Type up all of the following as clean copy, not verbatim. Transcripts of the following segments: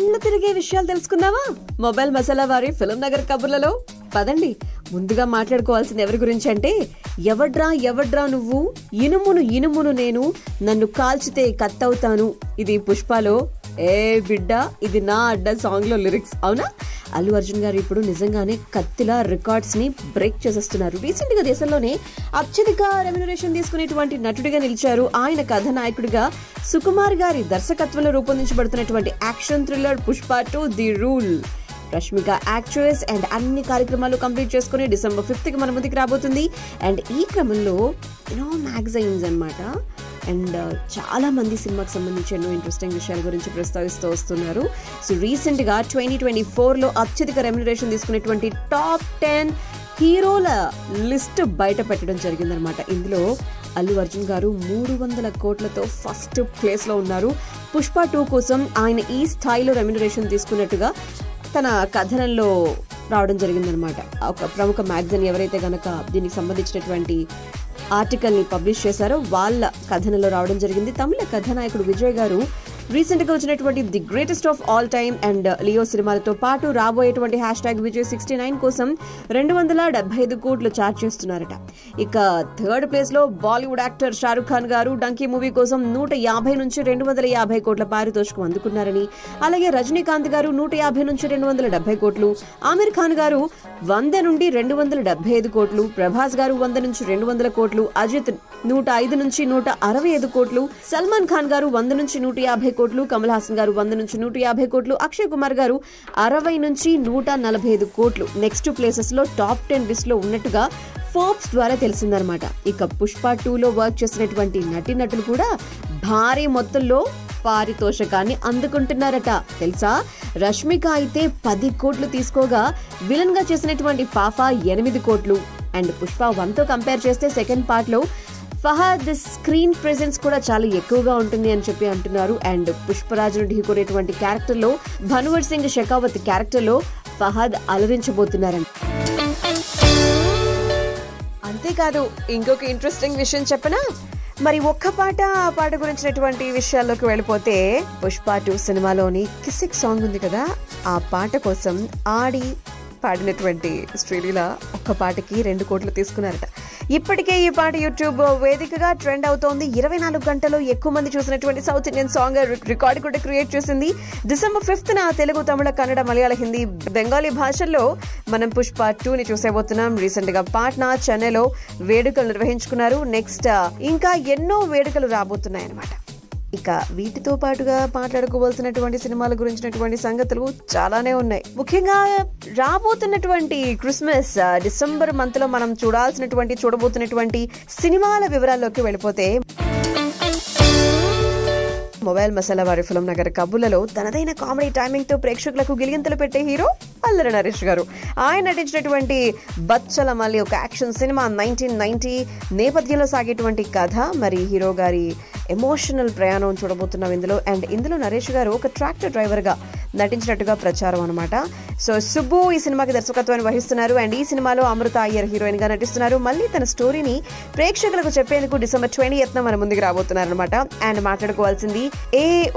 కళ్ళు తిరిగే విషయాలు తెలుసుకుందామా మొబైల్ మసాలా వారి ఫిల్మ్ నగర్ కబుర్లలో. పదండి, ముందుగా మాట్లాడుకోవాల్సింది ఎవరి గురించి అంటే, ఎవడ్రా నువ్వు, ఇనుమును నేను, నన్ను కాల్చితే కత్తవుతాను. ఇది పుష్పలో ఏ బిడ్డ ఇది నా అడ్డ సాంగ్ లో లిరిక్స్. అవునా? అల్లు అర్జున్ గారు ఇప్పుడు నిజంగానే కత్తిలా రికార్డ్స్ ని బ్రేక్ చేసేస్తున్నారు. రీసెంట్ గా దేశంలోనే అత్యధిక రెమ్యునరేషన్ తీసుకునేటువంటి నటుడిగా నిలిచారు. ఆయన కథానాయకుడిగా సుకుమార్ గారి దర్శకత్వంలో రూపొందించబడుతున్నటువంటి action thriller Pushpa 2 the rule. Rashmika actress and అన్ని కార్యక్రమాలు కంప్లీట్ చేసుకుని December 5th కి మన ముందుకు రాబోతుంది. అండ్ ఈ క్రమంలో మ్యాగజైన్స్ అన్నమాట అండ్ చాలా మంది సినిమాకి సంబంధించి ఎన్నో ఇంట్రెస్టింగ్ విషయాల గురించి ప్రస్తావిస్తూ వస్తున్నారు. సో రీసెంట్ గా 2024లో అత్యధిక రెమ్యునరేషన్ తీసుకునేటువంటి టాప్ 10 హీరోల లిస్ట్ బయట పెట్టడం జరిగిందనమాట. ఇందులో అల్లు అర్జున్ గారు 300 కోట్లతో ఫస్ట్ ప్లేస్ లో ఉన్నారు. పుష్ప 2 కోసం ఆయన ఈ స్థాయిలో రెమ్యునరేషన్ తీసుకున్నట్టుగా తన కథనంలో రావడం జరిగిందనమాట. ఒక ప్రముఖ మ్యాగజైన్ ఎవరైతే గనక దీనికి సంబంధించినటువంటి ఆర్టికల్ ని పబ్లిష్ చేశారో వాళ్ళ కథనంలో రావడం జరిగింది. తమిళ కథానాయకుడు విజయ్ గారు రీసెంట్ గా వచ్చినటువంటి the greatest of all time and Leo సినిమాలతో పాటు రాబోయేటువంటి #విజయ్69 కోసం 275 కోట్లు చార్జ్ చేస్తున్నారట. ఇక థర్డ్ ప్లేస్ లో బాలీవుడ్ యాక్టర్ షారుఖ్ ఖాన్ గారు డంకీ మూవీ కోసం 150 నుంచి 250 కోట్ల పారితోషికం అందుకున్నారని, అలాగే రజనీకాంత్ గారు 150 నుంచి 270 కోట్లు, ఆమిర్ ఖాన్ గారు 100 నుండి 275 కోట్లు, ప్రభాస్ గారు 100 నుంచి 200 కోట్లు, అజిత్ 105 నుంచి 165 కోట్లు, సల్మాన్ ఖాన్ గారు 100 నుంచి 150 కోట్లు, కమల్ హాసన్ గారు 100 నుంచి 150 కోట్లు, అక్షయ్ కుమార్ గారు 60 నుంచి 145 కోట్లు నెక్స్ట్ ప్లేసెస్ లో టాప్ 10 లిస్ట్ లో ఉన్నట్టుగా ఫోర్బ్స్ ద్వారా తెలిసిందనమాట. ఇక పుష్ప 2లో వర్క్ చేసినటువంటి నటులు కూడా భారీ మొత్తంలో పారితోషకాన్ని అందుకుంటున్నారట. తెలుసా? రష్మిక అయితే 10 కోట్లు తీసుకోగా విలన్ గా చేసినటువంటి పాఫా 8 కోట్లు. అండ్ పుష్ప 1తో కంపేర్ చేస్తే సెకండ్ పార్ట్ లో ఫహద్ స్క్రీన్ ప్రెజెన్స్ కూడా చాలా ఎక్కువగా ఉంటుంది అని చెప్పి అంటున్నారు. అండ్ పుష్పరాజును ఢీకొనేటువంటి క్యారెక్టర్ లో భన్వర్ సింగ్ షెకావత్ క్యారెక్టర్ లో ఫహద్ అలరించబోతున్నారంట. అంతేకాదు, ఇంకొక ఇంట్రెస్టింగ్ విషయం చెప్పనా? మరి ఒక్క పాట ఆ పాట గురించినటువంటి విషయాల్లోకి వెళ్ళిపోతే, పుష్ప 2 సినిమాలోని కిసిక్ సాంగ్ ఉంది కదా, ఆ పాట కోసం ఆడి పాడినటువంటి శ్రీలీల ఒక్క పాటకి 2 కోట్లు తీసుకున్నారట. ఇప్పటికే ఈ పాట యూట్యూబ్ వేదికగా ట్రెండ్ అవుతోంది. 24 గంటల్లో ఎక్కువ మంది చూసినటువంటి సౌత్ ఇండియన్ సాంగ్ రికార్డ్ కూడా క్రియేట్ చేసింది. December 5th తెలుగు, తమిళ, కన్నడ, మలయాళ, హిందీ, బెంగాలీ భాషల్లో మనం పుష్ప 2ని చూసేబోతున్నాం. రీసెంట్ గా పాట్నా, చెన్నైలో వేడుకలు నిర్వహించుకున్నారు. నెక్స్ట్ ఇంకా ఎన్నో వేడుకలు రాబోతున్నాయి అన్నమాట. ఇక వీటితో పాటుగా మాట్లాడుకోవాల్సినటువంటి సినిమాల గురించినటువంటి సంగతులు చాలానే ఉన్నాయి. ముఖ్యంగా రాబోతున్నటువంటి క్రిస్మస్ డిసెంబర్ మంత్ లో మనం చూడబోతున్నటువంటి సినిమాల వివరాల్లోకి వెళ్ళిపోతే, మొబైల్ మసాలా వారి ఫిల్మ్ నగర్ కబుర్లలో తనదైన కామెడీ టైమింగ్ తో ప్రేక్షకులకు గిలిగింతలు పెట్టే హీరో అల్లరి నరేష్ గారు. ఆయన నటించినటువంటి బచ్చల మళ్ళీ ఒక యాక్షన్ సినిమా 1990 నేపథ్యంలో సాగేటువంటి కథ. మరి హీరో గారి ఎమోషనల్ ప్రయాణం చూడబోతున్నాం ఇందులో. అండ్ ఇందులో నరేష్ గారు ఒక ట్రాక్టర్ డ్రైవర్ గా నటించినట్టుగా ప్రచారం అనమాట. సో సుబ్బు ఈ సినిమాకి దర్శకత్వాన్ని వహిస్తున్నారు. అండ్ ఈ సినిమాలో అమృత అయ్యర్ హీరోయిన్ గా నటిస్తున్నారు. మళ్ళీ తన స్టోరీని ప్రేక్షకులకు చెప్పేందుకు December 20th మన ముందుకు రాబోతున్నారు అనమాట. అండ్ మాట్లాడుకోవాల్సింది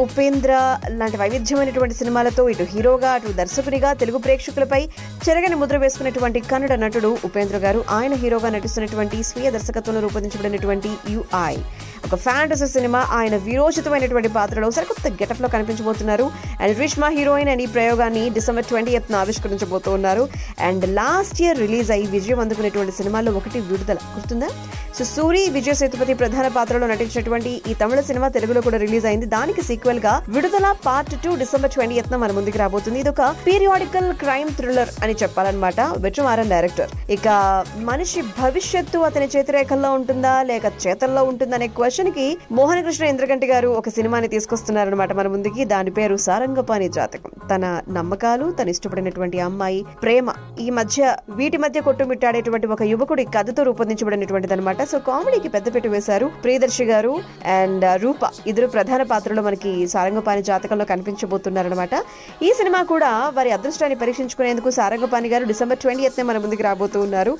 ఉపేంద్ర లాంటి వైవిధ్యమైనటువంటి సినిమాలతో ఇటు హీరోగా అటు దర్శకునిగా తెలుగు ప్రేక్షకులపై చెరగని ముద్ర వేసుకున్నటువంటి కన్నడ నటుడు ఉపేంద్ర గారు ఆయన హీరోగా నటిస్తున్నటువంటి స్వీయ దర్శకత్వంలో రూపొందించబడినటువంటి UI ఒక ఫ్యాంటసీ సినిమా. ఆయన వీరోచితమైనటువంటి పాత్రలో సరికొత్త గెటప్ లో కనిపించబోతున్నారు. అండ్ రిష్మా హీరోయిన్ అని ఈ ప్రయోగాన్ని December 20th ఆవిష్కరించబోతున్నారు. అండ్ లాస్ట్ ఇయర్ రిలీజ్ అయ్యి విజయం అందుకునేటువంటి సినిమాల్లో ఒకటి విడుదల, గుర్తుందా? సో సూరి, విజయ్ సేతుపతి ప్రధాన పాత్రలో నటించినటువంటి ఈ తమిళ సినిమా తెలుగులో కూడా రిలీజ్ అయింది. దానికి సీక్వెల్ గా విడుదల పార్ట్ 2 December 20th మన ముందుకు రాబోతుంది. ఇది ఒక పీరియాడికల్ క్రైమ్ థ్రిల్లర్ అని చెప్పాలన్నమాట. విక్రమారన్ డైరెక్టర్. ఇక మనిషి భవిష్యత్తు అతని చేతిరేఖల్లో ఉంటుందా లేక చేతల్లో ఉంటుందా అనే క్వశ్చన్ కి మోహన కృష్ణ ఇంద్రగంటి గారు ఒక సినిమాని తీసుకొస్తున్నారనమాట మన ముందుకి. దాని పేరు సారంగపాణి జాతకం. తన నమ్మకాలు, తను ఇష్టపడినటువంటి అమ్మాయి ప్రేమ, వీటి మధ్య కొట్టుమిట్టాడేటువంటి ఒక యువకుడి కథతో రూపొందించబడినటువంటిది అనమాట. సో కామెడీకి పెద్దపీట వేశారు. ప్రియదర్శి గారు అండ్ రూప ఇద్దరు ప్రధాన పాత్రలో మనకి సారంగపాణి జాతకంలో కనిపించబోతున్నారనమాట. ఈ సినిమా కూడా వారి అదృష్టాన్ని పరీక్షించుకునేందుకు సారంగపాణి గారు December 20th మన ముందుకు రాబోతూ ఉన్నారు.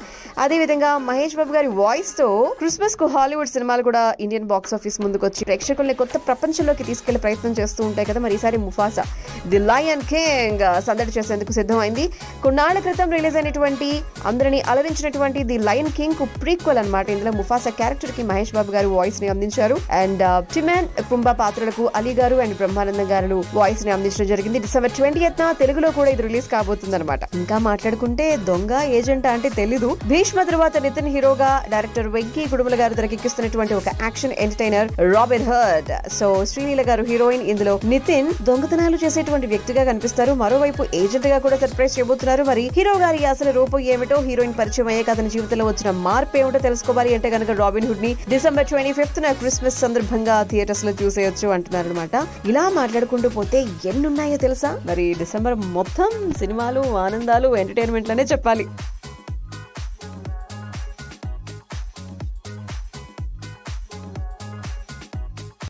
అదేవిధంగా మహేష్ బాబు గారి వాయిస్ తో క్రిస్మస్ కు హాలీవుడ్ సినిమాలు కూడా ఇండియన్ బాక్స్ ఆఫీస్ ముందుకు వచ్చి ప్రేక్షకుల్ని కొత్త ప్రపంచంలోకి తీసుకెళ్లే ప్రయత్నం చేస్తూ ఉంటాయి కదా. మరి ఈసారి ముఫాసా ది లయన్ కింగ్ సందడి చేసేందుకు సిద్ధమైంది. కొన్నాళ్ల క్రితం రిలీజ్ అయినటువంటి అందరినీ అలరించినటువంటి ది లయన్ కింగ్ కు ప్రీక్వెల్ అన్నమాట. ఇందులో ముఫాసా క్యారెక్టర్ కి మహేష్ బాబు గారు వాయిస్ ని అందించారు. అండ్ టిమెన్ పుంబా పాత్రలకు అలీ గారు అండ్ బ్రహ్మానందం గారు వాయిస్ ని అందించడం జరిగింది. December 20th తెలుగులో కూడా ఇది రిలీజ్ కాబోతుంది అనమాట. ఇంకా మాట్లాడుకుంటే దొంగ ఏజెంట్ అంటే తెలీదు. భీష్మ తర్వాత నితిన్ హీరోగా డైరెక్టర్ వెంకీ కుడుముల గారు తెరకెక్కిస్తున్నటువంటి ఒక action entertainer robin hood. So Sreeleela గారు హీరోయిన్. ఇందులో నితిన్ దొంగతనాలు చేసేటువంటి వ్యక్తిగా కనిపిస్తారు. మరోవైపు ఏజెంట్ గా కూడా సర్ప్రైజ్ చేయబోతున్నారు. మరి హీరో గారి అసలు రూపం ఏమిటో, హీరోయిన్ పరిచయం అయ్యాక అతని జీవితంలో వచ్చిన మార్పు ఏమిటో తెలుసుకోవాలి అంటే కనుక రాబిన్ హుడ్ ని December 25th క్రిస్మస్ సందర్భంగా థియేటర్స్ లో చూసేయొచ్చు అంటున్నారు అనమాట. ఇలా మాట్లాడుకుంటూ పోతే ఎన్నున్నాయో తెలుసా? మరి డిసెంబర్ మొత్తం సినిమాలు, ఆనందాలు, ఎంటర్టైన్మెంట్ లనే చెప్పాలి.